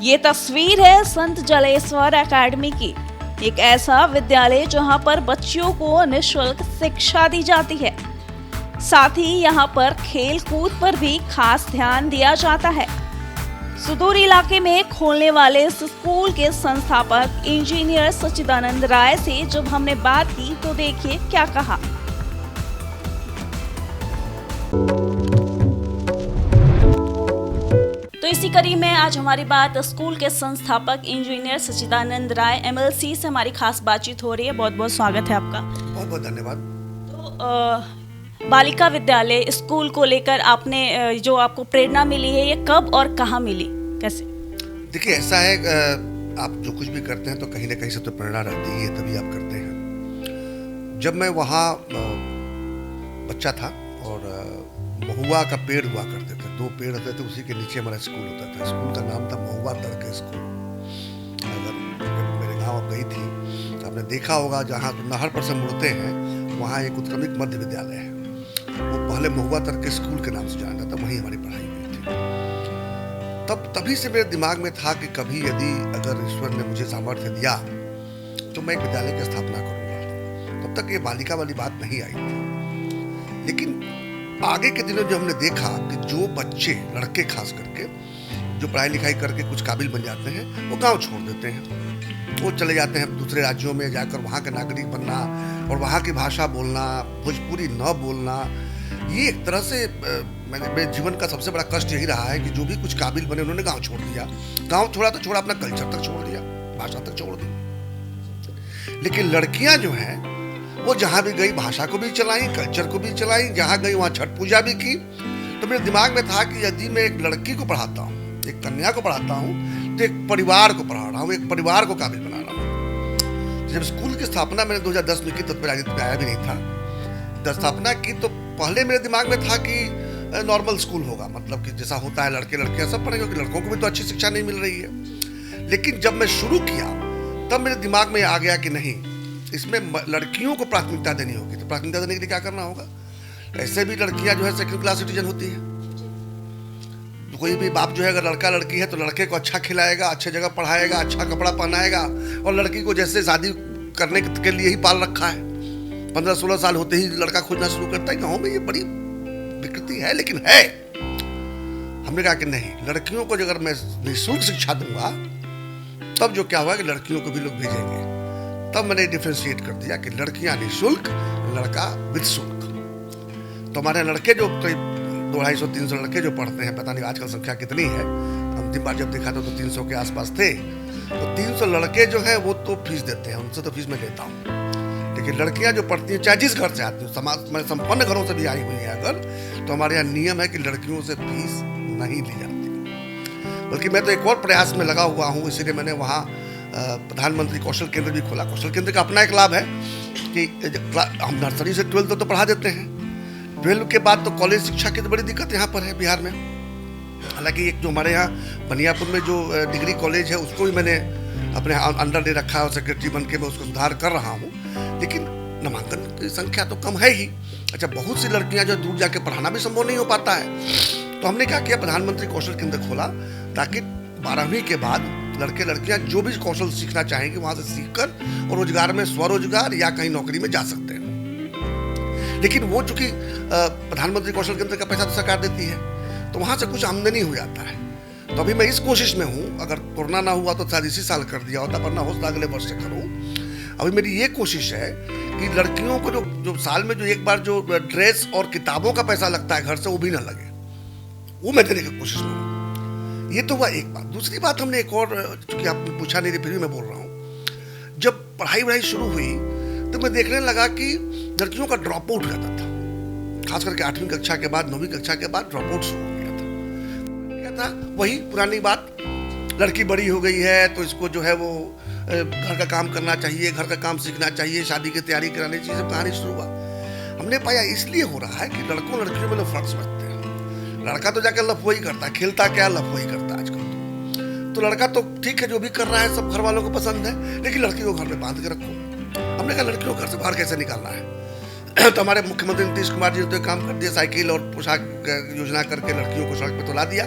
ये तस्वीर है संत जलेश्वर एकेडमी की। एक ऐसा विद्यालय जहां पर बच्चियों को निःशुल्क शिक्षा दी जाती है। साथ ही यहां पर खेल कूद पर भी खास ध्यान दिया जाता है। सुदूर इलाके में खोलने वाले इस स्कूल के संस्थापक इंजीनियर सच्चिदानंद राय से जब हमने बात की तो देखिए क्या कहा। तो इसी कड़ी में आज हमारी बात स्कूल के संस्थापक इंजीनियर सच्चिदानंद राय एमएलसी से हमारी खास बातचीत हो रही है। बहुत बहुत स्वागत है आपका। बहुत बहुत धन्यवाद। तो बालिका विद्यालय स्कूल को लेकर आपने जो आपको प्रेरणा मिली है, ये कब और कहाँ मिली, कैसे? देखिए, ऐसा है, आप जो कुछ भी करते हैं तो कहीं ना कहीं से तो प्रेरणा रहती है, तभी आप करते हैं। जब मैं वहाँ बच्चा था और महुआ का पेड़ हुआ करते थे, 2 पेड़ होते थे, उसी के नीचे हमारा स्कूल होता था। स्कूल का नाम था महुआ तर्क स्कूल। अगर मेरे गाँव आप गई थी तो आपने देखा होगा, जहाँ नहर पर से मुड़ते हैं वहाँ एक उत्क्रमित मध्य विद्यालय है। वो पहले महुआ तर्क स्कूल के नाम से जाना जाता, वहीं हमारी पढ़ाई हुई थी। तभी से मेरे दिमाग में था कि कभी यदि अगर ईश्वर ने मुझे सामर्थ्य दिया तो मैं एक विद्यालय की स्थापना करूँगा। तब तक ये बालिका वाली बात नहीं आई थी। लेकिन आगे के दिनों जो हमने देखा कि जो बच्चे, लड़के खास करके, जो पढ़ाई लिखाई करके कुछ काबिल बन जाते हैं, वो गांव छोड़ देते हैं। वो चले जाते हैं दूसरे राज्यों में, जाकर वहाँ का नागरिक बनना और वहाँ की भाषा बोलना, भोजपुरी न बोलना। ये एक तरह से मेरे जीवन का सबसे बड़ा कष्ट यही रहा है कि जो भी कुछ काबिल बने उन्होंने गाँव छोड़ दिया। गाँव छोड़ा तो छोड़ा, अपना कल्चर तक छोड़ दिया, भाषा तक छोड़ दी। लेकिन लड़कियाँ जो हैं वो जहाँ भी गई भाषा को भी चलाई, कल्चर को भी चलाई, जहाँ गई वहाँ छठ पूजा भी की। तो मेरे दिमाग में था कि यदि मैं एक लड़की को पढ़ाता हूँ, एक कन्या को पढ़ाता हूँ, तो एक परिवार को पढ़ा रहा हूँ, एक परिवार को काबिल बना रहा हूँ। जब स्कूल की स्थापना मैंने 2010 में की, तब तो राजनीति में आया भी नहीं था। जब स्थापना की तो पहले मेरे दिमाग में था कि नॉर्मल स्कूल होगा, मतलब कि जैसा होता है लड़के लड़कियाँ सब पढ़ेंगे, क्योंकि लड़कों को भी तो अच्छी शिक्षा नहीं मिल रही है। लेकिन जब मैं शुरू किया तब मेरे दिमाग में आ गया कि नहीं, इसमें लड़कियों को प्राथमिकता देनी होगी। तो प्राथमिकता देने के लिए क्या करना होगा? ऐसे भी लड़कियां जो है सेकंड क्लास सिटीजन होती हैं। कोई भी बाप जो है, अगर लड़का लड़की है तो लड़के को अच्छा खिलाएगा, अच्छे जगह पढ़ाएगा, अच्छा कपड़ा पहनाएगा, और लड़की को जैसे शादी करने के लिए ही पाल रखा है। 15-16 साल होते ही लड़का खोजना शुरू करता है। गाँव में ये बड़ी विकृति है, लेकिन है। हमने कहा कि नहीं, लड़कियों को अगर मैं निःशुल्क शिक्षा दूंगा तब जो क्या हुआ कि लड़कियों को भी लोग भेजेंगे। तब मैंने डिफ्रेंशिएट कर दिया कि लड़कियां निःशुल्क, लड़का विद शुल्क। तो हमारे लड़के जो 250-300 लड़के जो पढ़ते हैं, पता नहीं आजकल संख्या कितनी है, अंतिम बार जब देखा था तो 300 के आसपास थे। तो 300 लड़के जो हैं वो तो फीस देते हैं, उनसे तो फीस मैं लेता हूँ। लेकिन लड़कियां जो पढ़ती हैं, चाहे जिस घर से आती हैं, समाज में संपन्न घरों से भी आई हुई हैं अगर, तो हमारे यहाँ नियम है कि लड़कियों से फीस नहीं ली जाती। बल्कि मैं तो एक और प्रयास में लगा हुआ हूँ, इसीलिए मैंने वहाँ प्रधानमंत्री कौशल केंद्र भी खोला। कौशल केंद्र का अपना एक लाभ है कि हम नर्सरी से 12th तो पढ़ा देते हैं। 12th के बाद तो कॉलेज शिक्षा की तो बड़ी दिक्कत यहाँ पर है बिहार में। हालांकि एक जो हमारे यहाँ बनियापुर में जो डिग्री कॉलेज है, उसको भी मैंने अपने अंडर ले रखा है और सेक्रेटरी बन के मैं उसको सुधार कर रहा हूँ। लेकिन नामांकन की संख्या तो कम है ही। अच्छा, बहुत सी लड़कियाँ जो दूर जाके पढ़ाना भी संभव नहीं हो पाता है। तो हमने क्या किया, प्रधानमंत्री कौशल केंद्र खोला, ताकि 12वीं के बाद लड़के लड़कियां जो भी कौशल सीखना चाहेंगे वहां से सीखकर और रोजगार में, स्वरोजगार या कहीं नौकरी में जा सकते हैं। लेकिन वो चूंकि प्रधानमंत्री कौशल केंद्र का पैसा तो सरकार देती है, तो वहां से कुछ आमदनी हो जाता है। तो अभी मैं इस कोशिश में हूँ, अगर कोरोना ना हुआ तो शायद इसी साल कर दिया होता, पर ना हो तो अगले वर्ष से करूँ। अभी मेरी ये कोशिश है कि लड़कियों को जो साल में जो एक बार जो ड्रेस और किताबों का पैसा लगता है घर से, वो भी ना लगे, वो मैं देने की कोशिश में हूँ। ये तो हुआ एक बात। दूसरी बात, हमने एक और, क्योंकि आपने पूछा नहीं, फिर भी मैं बोल रहा हूँ। जब पढ़ाई शुरू हुई तो मैं देखने लगा कि लड़कियों का ड्रॉप आउट रहता था, खास करके 8वीं कक्षा के बाद, 9वीं कक्षा के बाद ड्रॉप आउट शुरू हो गया था। क्या था? वही पुरानी बात, लड़की बड़ी हो गई है तो इसको जो है वो घर का काम करना चाहिए, घर का काम सीखना चाहिए, शादी की तैयारी करानी चाहिए, सब कहानी शुरू हुआ। हमने पाया इसलिए हो रहा है कि लड़कों लड़कियों में लोग फर्क समझते हैं। लड़का तो जाकर लफुआई करता है, खेलता क्या, लफुआई करता है आजकल। तो लड़का तो ठीक है, जो भी कर रहा है सब घर वालों को पसंद है, लेकिन लड़की को घर में बांध के रखो। हमने कहा लड़कियों को घर से बाहर कैसे निकालना है। तो हमारे मुख्यमंत्री नीतीश कुमार जी ने तो काम कर दिया, साइकिल और पोशाक योजना करके लड़कियों को सड़क पे तो ला दिया।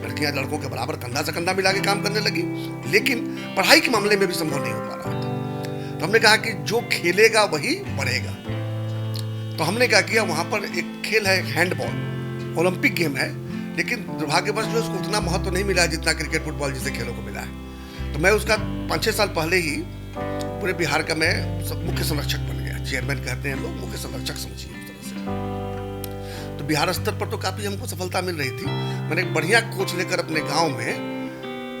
लड़कियां लड़कों के बराबर कंधा से कंधा मिला के काम करने लगी, लेकिन पढ़ाई के मामले में भी संभव नहीं हो पा रहा था। तो हमने कहा कि जो खेलेगा वही पढ़ेगा। तो हमने क्या किया, वहाँ पर एक खेल है हैंडबॉल, ओलंपिक गेम है, लेकिन दुर्भाग्यवश जो उसको उतना महत्व नहीं मिला जितना क्रिकेट फुटबॉल जैसे खेलों को मिला है। तो मैं उसका 5-6 साल पहले ही पूरे बिहार का मैं मुख्य संरक्षक बन गया। चेयरमैन कहते हैं लोग, मुख्य संरक्षक समझिए उस तरह से। तो बिहार स्तर पर तो काफ़ी हमको सफलता मिल रही थी। मैंने एक बढ़िया कोच लेकर अपने गाँव में,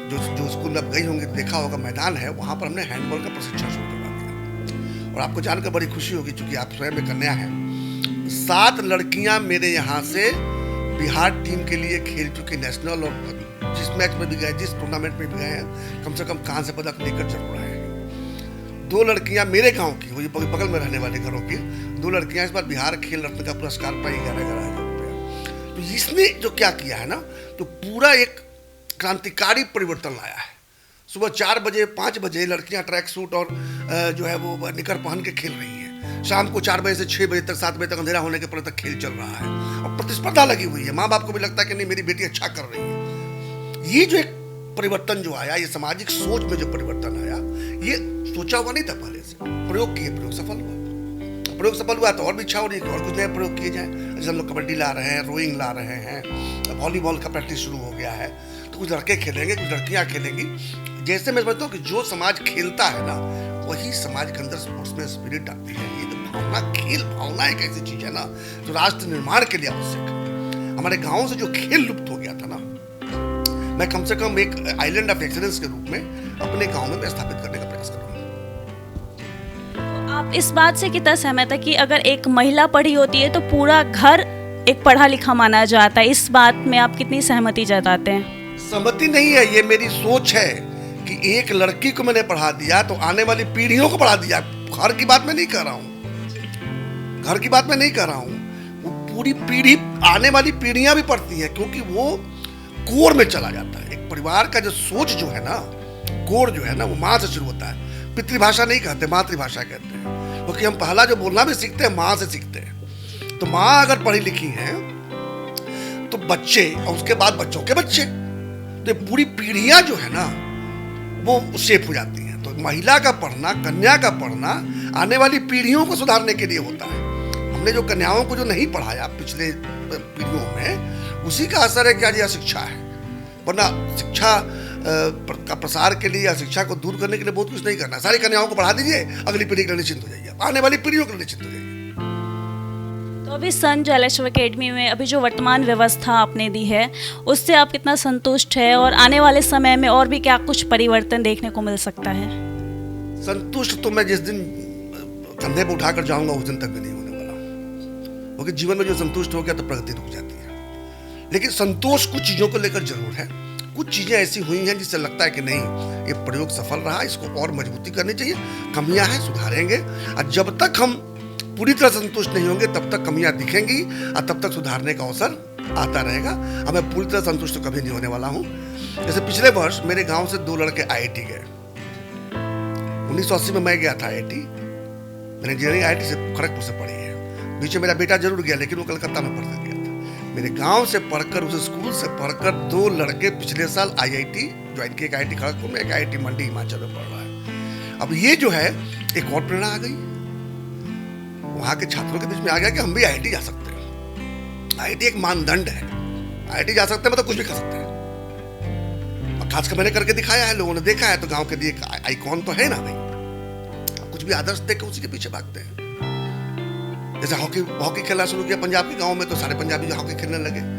जो स्कूल में आप गई होंगी देखा होगा मैदान है, वहाँ पर हमने हैंडबॉल का प्रशिक्षण शुरू करवा दिया। और आपको जानकर बड़ी खुशी होगी, चूँकि आप स्वयं में कन्या हैं, 7 लड़कियाँ मेरे यहाँ से बिहार टीम के लिए खेल चुकी, नेशनल और जिस मैच में भी गए, जिस टूर्नामेंट में भी गए हैं, कम से कम कांस्य पदक लेकर जरूर आए हैं। 2 लड़कियां मेरे गांव की, वो बगल में रहने वाले घरों की 2 लड़कियां इस बार बिहार खेल रत्न का पुरस्कार पाई, 11,000 रुपया। तो इसने जो क्या किया है ना, तो पूरा एक क्रांतिकारी परिवर्तन लाया है। सुबह 4 बजे 5 बजे लड़कियां ट्रैक सूट और जो है वो निकर पहन के खेल रही हैं। शाम को 4 बजे से 6 बजे तक, 7 बजे तक अंधेरा होने के पहले तक खेल चल रहा है और प्रतिस्पर्धा लगी हुई है। माँ बाप को भी लगता है कि नहीं, मेरी बेटी अच्छा कर रही है। ये जो एक परिवर्तन जो आया, ये सामाजिक सोच में जो परिवर्तन आया, ये सोचा हुआ नहीं था पहले से। प्रयोग किए, प्रयोग सफल हुआ। प्रयोग सफल हुआ तो और भी इच्छा हो रही है कि और कुछ नए प्रयोग किए जाएं। जैसे हम लोग कबड्डी ला रहे हैं, रोइंग ला रहे हैं, वॉलीबॉल का प्रैक्टिस शुरू हो गया है। तो कुछ लड़के खेलेंगे, कुछ लड़कियां खेलेंगी। जैसे मैं समझता हूँ कि जो समाज खेलता है ना, वही समाज के अंदर स्पोर्ट्स में स्पिरिट आती है। ये जो भावना, खेल भावना एक ऐसी चीज है ना जो राष्ट्र निर्माण के लिए आवश्यक है। हमारे गाँव से जो खेल लुप्त हो गया था ना, मैं कम से कम एक आइलैंड ऑफ एक्सीलेंस के रूप में अपने गांव में स्थापित करने का प्रयास कर रहा हूँ। आप इस बात से कितना सहमत है कि अगर एक महिला पढ़ी होती है तो पूरा घर एक पढ़ा लिखा माना जाता है? इस बात में आप कितनी सहमति जताते हैं? सहमति नहीं है, ये मेरी सोच है कि एक लड़की को मैंने पढ़ा दिया तो आने वाली पीढ़ियों को पढ़ा दिया। घर की बात मैं नहीं कर रहा हूँ, घर की बात मैं नहीं कर रहा हूँ। वो पूरी पीढ़ी, आने वाली पीढ़ियां भी पढ़ती हैं, क्योंकि वो कोर में चला जाता है। एक परिवार का जो सोच जो है ना, कोर जो है ना, वो माँ से शुरू होता है। पितृभाषा नहीं कहते, मातृभाषा कहते हैं, क्योंकि हम पहला जो बोलना भी सीखते हैं माँ से सीखते हैं। तो माँ अगर पढ़ी लिखी है तो बच्चे, और उसके बाद बच्चों के बच्चे, तो पूरी पीढ़ियां जो है ना वो शेप हो जाती हैं। तो महिला का पढ़ना, कन्या का पढ़ना आने वाली पीढ़ियों को सुधारने के लिए होता है। हमने जो कन्याओं को जो नहीं पढ़ाया पिछले पीढ़ियों में, उसी का असर है कि आज यह शिक्षा है। वरना शिक्षा का प्रसार के लिए या शिक्षा को दूर करने के लिए बहुत कुछ नहीं करना। सारी कन्याओं को पढ़ा दीजिए, अगली पीढ़ी के लिए निश्चिंत हो जाइए, आने वाली पीढ़ियों के लिए निश्चिंत हो जाइए। तो अभी संत जलेश्वर एकेडमी में अभी जो वर्तमान व्यवस्था आपने दी है, उससे आप कितना संतुष्ट है और आने वाले समय में और भी क्या कुछ परिवर्तन देखने को मिल सकता है? संतुष्ट तो मैं जिस दिन कंधे पर उठाकर जाऊंगा उस दिन तक भी नहीं होने वाला, क्योंकि जीवन में जो संतुष्ट हो गया तो प्रगति रुक जाती है। लेकिन संतोष कुछ चीज़ों को लेकर जरूर है। कुछ चीज़ें ऐसी हुई हैं जिससे लगता है कि नहीं, ये प्रयोग सफल रहा, इसको और मजबूती करनी चाहिए, कमियां हैं सुधारेंगे। और जब तक हम पूरी तरह संतुष्ट नहीं होंगे तब तक कमियां दिखेंगी और तब तक सुधारने का अवसर आता रहेगा। अब मैं पूरी तरह संतुष्ट कभी नहीं होने वाला हूँ। जैसे पिछले वर्ष मेरे गाँव से 2 लड़के IIT गए। 1980 में मैं गया था IIT। मैंने इंजीनियरिंग IIT से खड़गपुर से पढ़ी है। बीच में मेरा बेटा जरूर गया, लेकिन वो कलकत्ता में पढ़ता गया था। मेरे गांव से पढ़कर, उस स्कूल से पढ़कर 2 लड़के पिछले साल IIT ज्वाइन किए। एक IIT खड़गपुर में, एक IIT मंडी हिमाचल में पढ़ रहा है। अब ये जो है एक और प्रेरणा आ गई, वहां के छात्रों के बीच में आ गया कि हम भी IIT जा सकते हैं। IIT एक मानदंड है, IIT जा सकते हैं मतलब कुछ भी कर सकते हैं। और खासकर मैंने करके दिखाया है, लोगों ने देखा है, तो गाँव के लिए एक आइकॉन तो है ना भाई। कुछ भी आदर्श देख के उसी के पीछे भागते हैं। जैसे हॉकी खेलना शुरू किया पंजाब के गांव में, तो सारे पंजाबी जो हॉकी खेलने लगे।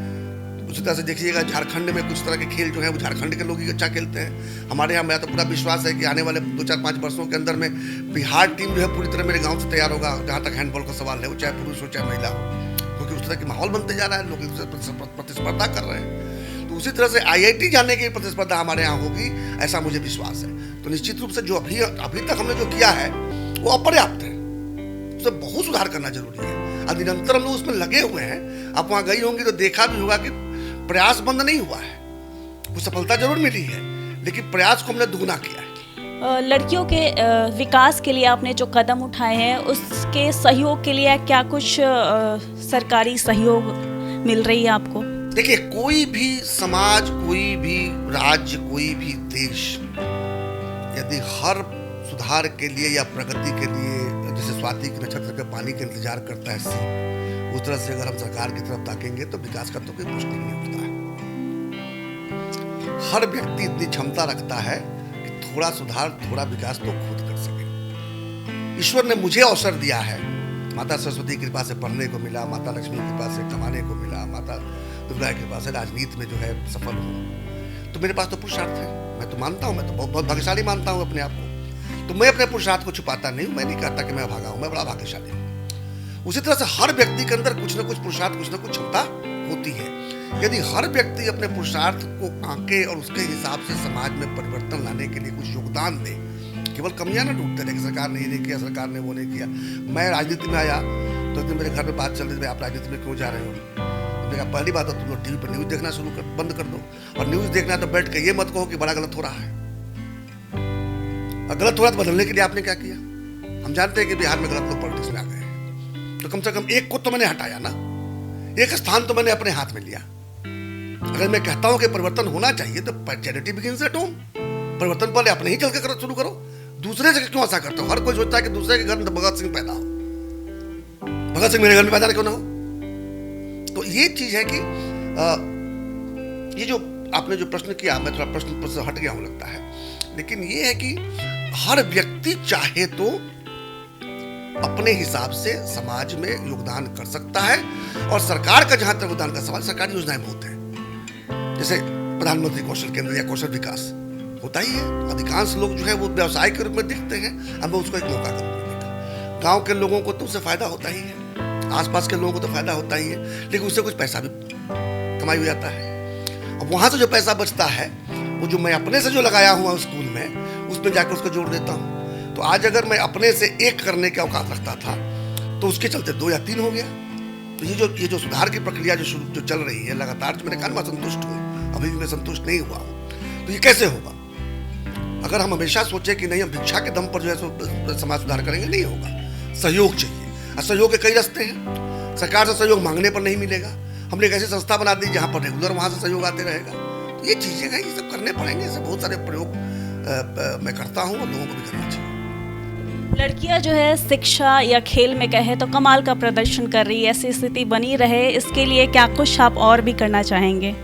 उसी तरह से देखिएगा झारखंड में कुछ तरह के खेल जो है वो झारखंड के लोग ही अच्छा खेलते हैं। हमारे यहाँ, मैं तो पूरा विश्वास है कि आने वाले 2-4-5 वर्षों के अंदर में बिहार टीम जो है पूरी तरह मेरे गांव से तैयार होगा। जहाँ तक हैंडबॉल का सवाल है, वो चाहे पुरुष हो चाहे महिला हो, क्योंकि उस तरह की माहौल बनते जा रहा है, लोग एक दूसरे से प्रतिस्पर्धा कर रहे हैं। तो उसी तरह से IIT जाने की प्रतिस्पर्धा हमारे यहाँ होगी, ऐसा मुझे विश्वास है। तो निश्चित रूप से जो अभी तक हमने जो किया है वो अपर्याप्त है, उसे बहुत सुधार करना जरूरी है। और निरंतर हम लोग उसमें लगे हुए हैं। आप वहाँ गई होंगी तो देखा भी होगा कि प्रयास बंद नहीं हुआ है। कुछ सफलता जरूर मिली है, लेकिन प्रयास को हमने दुगना किया है। लड़कियों के विकास के लिए आपने जो कदम उठाए हैं, उसके सहयोग के लिए क्या कुछ सरकारी सहयोग मिल रही है आपको? देखिए, कोई भी समाज, कोई भी राज्य, कोई भी देश यदि हर सुधार के लिए या प्रगति के लिए, जैसे स्वाति के नक्षत्र के पानी का इंतजार करता है सीप, उस तरह से अगर हम सरकार की तरफ ताकेंगे तो विकास का तो कोई प्रश्न नहीं उठता है। हर व्यक्ति इतनी क्षमता रखता है कि थोड़ा सुधार, थोड़ा विकास तो खुद कर सके। ईश्वर ने मुझे अवसर दिया है, माता सरस्वती की कृपा से पढ़ने को मिला, माता लक्ष्मी की कृपा से कमाने को मिला, माता दुर्गा की कृपा से राजनीति में जो है सफल हूँ, तो मेरे पास तो पुरुषार्थ है। मैं तो मानता हूँ, मैं तो बहुत भाग्यशाली मानता हूँ अपने आप को। तो मैं अपने पुरुषार्थ को छुपाता नहीं हूँ, मैं नहीं कहता कि मैं भागा हूँ, मैं बड़ा भाग्यशाली हूँ। उसी तरह से हर व्यक्ति के अंदर कुछ ना कुछ पुरुषार्थ, कुछ ना कुछ क्षमता होती है। यदि हर व्यक्ति अपने पुरुषार्थ को आंके और उसके हिसाब से समाज में परिवर्तन लाने के लिए कुछ योगदान दे, केवल कमियां ना ढूंढते रहे कि सरकार ने ये नहीं किया, सरकार ने वो नहीं किया। मैं राजनीति में आया तो मेरे घर में बात चल रही थी, आप राजनीति में क्यों जा रहे हो? मैंने कहा पहली बात तो तुम लोग टीवी पर न्यूज़ देखना बंद कर दो, और न्यूज़ देखना तो बैठ के ये मत कहो कि बड़ा गलत हो रहा है। और गलत हो रहा तो बदलने के लिए आपने क्या किया? हम जानते हैं कि बिहार में गलत लोग पॉलिटिक्स में आ गए हैं, तो कम से कम एक को तो मैंने हटाया ना, एक स्थान तो मैंने अपने हाथ में लिया। अगर मैं कहता हूं कि परिवर्तन होना चाहिए तो चैरिटी बिगिंस एट होम। परिवर्तन पहले अपने ही चल के शुरू करो, दूसरे से क्यों आशा करते हो? हर कोई सोचता है कि दूसरे के घर में भगत सिंह पैदा हो, भगत सिंह मेरे घर में पैदा क्यों ना हो? तो ये चीज है कि ये जो आपने जो प्रश्न किया, मैं थोड़ा प्रश्न से हट गया हूं लगता है, लेकिन ये है कि हर व्यक्ति चाहे तो अपने हिसाब से समाज में योगदान कर सकता है। और सरकार का जहां तक योगदान का सवाल, सरकारी योजनाएं बहुत हैं, जैसे प्रधानमंत्री कौशल केंद्र या कौशल विकास होता ही है। अधिकांश लोग जो है वो व्यवसाय के रूप में दिखते हैं, अब मैं उसको एक मौका के रूप में देखा। गांव के लोगों को तो उससे फायदा होता ही है, आसपास के लोगों को तो फायदा होता ही है, लेकिन उससे कुछ पैसा भी कमाई हो जाता है। अब वहां से जो पैसा बचता है, वो जो मैं अपने से जो लगाया हुआ स्कूल में, उसमें जाकर उसको जोड़ देता हूँ। तो आज अगर मैं अपने से एक करने के औकात रखता था, तो उसके चलते 2 या 3 हो गया। तो ये जो सुधार की प्रक्रिया जो चल रही है लगातार, जो मैंने कहा मैं संतुष्ट हूँ, अभी भी मैं संतुष्ट नहीं हुआ हूँ। तो ये कैसे होगा? अगर हम हमेशा सोचे कि नहीं हम भिक्षा के दम पर जो है समाज सुधार करेंगे, नहीं होगा। सहयोग चाहिए, और सहयोग के कई रास्ते हैं। सरकार से सहयोग मांगने पर नहीं मिलेगा, हमने एक ऐसी संस्था बना दी जहाँ पर रेगुलर वहाँ से सहयोग आते रहेगा। तो ये चीजें हैं, ये सब करने पड़ेंगे। ऐसे बहुत सारे प्रयोग मैं करता हूँ और लोगों को भी करना चाहिए। लड़कियां जो है शिक्षा या खेल में कहे तो कमाल का प्रदर्शन कर रही है, ऐसी स्थिति बनी रहे, इसके लिए क्या कुछ आप और भी करना चाहेंगे?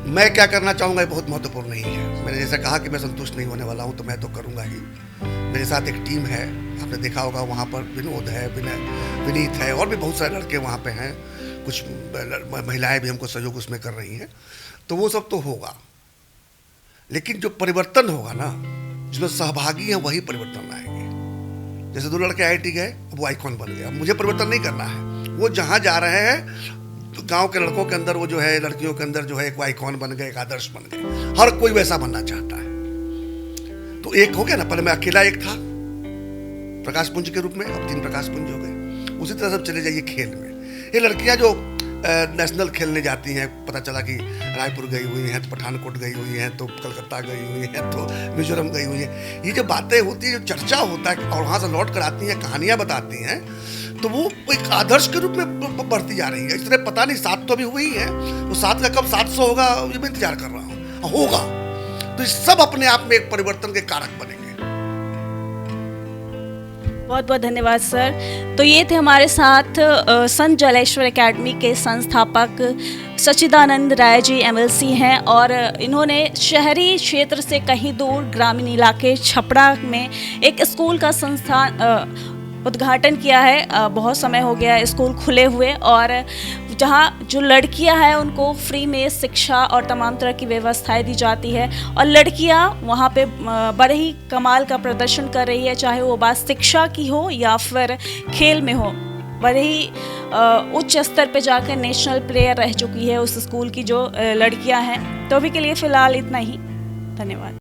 मैं क्या करना चाहूँगा ये बहुत महत्वपूर्ण नहीं है। मैंने जैसे कहा कि मैं संतुष्ट नहीं होने वाला हूँ, तो मैं तो करूँगा ही। मेरे साथ एक टीम है, आपने देखा होगा, वहाँ पर विनोद है, विनीत है, और भी बहुत सारे लड़के वहाँ पे हैं, कुछ महिलाएं भी हमको सहयोग उसमें कर रही हैं। तो वो सब तो होगा, लेकिन जो परिवर्तन होगा ना, जिसमें सहभागी हैं वही परिवर्तन लाएंगे। जैसे 2 लड़के IIT गए, वो आइकॉन बन गया। मुझे परिवर्तन नहीं करना है, वो जहाँ जा रहे हैं तो गांव के लड़कों के अंदर वो जो है, लड़कियों के अंदर जो है एक आइकॉन बन गए, एक आदर्श बन गए। हर कोई वैसा बनना चाहता है। तो एक हो गया ना, पहले मैं अकेला एक था प्रकाश पुंज के रूप में, अब 3 प्रकाश पुंज हो गए। उसी तरह से चले जाइए खेल में। ये लड़कियां जो नेशनल खेलने जाती हैं, पता चला कि रायपुर गई हुई हैं, तो पठानकोट गई हुई हैं, तो कलकत्ता गई हुई हैं, तो मिजोरम गई हुई हैं। ये जो बातें होती है, जो चर्चा होता है, और वहाँ से लौट कर आती हैं, कहानियाँ बताती हैं, तो वो एक आदर्श के रूप में बढ़ती जा रही है। इस तरह पता नहीं 7 तो अभी हुई है, वो 7 का कब 700 होगा ये मैं इंतजार कर रहा हूँ, होगा। तो ये सब अपने आप में एक परिवर्तन के कारक बनेंगे। बहुत बहुत धन्यवाद सर। तो ये थे हमारे साथ संत जलेश्वर एकेडमी के संस्थापक सच्चिदानंद राय जी MLC हैं, और इन्होंने शहरी क्षेत्र से कहीं दूर ग्रामीण इलाके छपरा में एक स्कूल का संस्थान उद्घाटन किया है। बहुत समय हो गया है स्कूल खुले हुए, और जहाँ जो लड़कियां हैं उनको फ्री में शिक्षा और तमाम तरह की व्यवस्थाएं दी जाती है, और लड़कियां वहाँ पे बड़े ही कमाल का प्रदर्शन कर रही है, चाहे वो बात शिक्षा की हो या फिर खेल में हो। बड़े ही उच्च स्तर पे जाकर नेशनल प्लेयर रह चुकी है उस स्कूल की जो लड़कियां हैं। तो अभी के लिए फ़िलहाल इतना ही। धन्यवाद।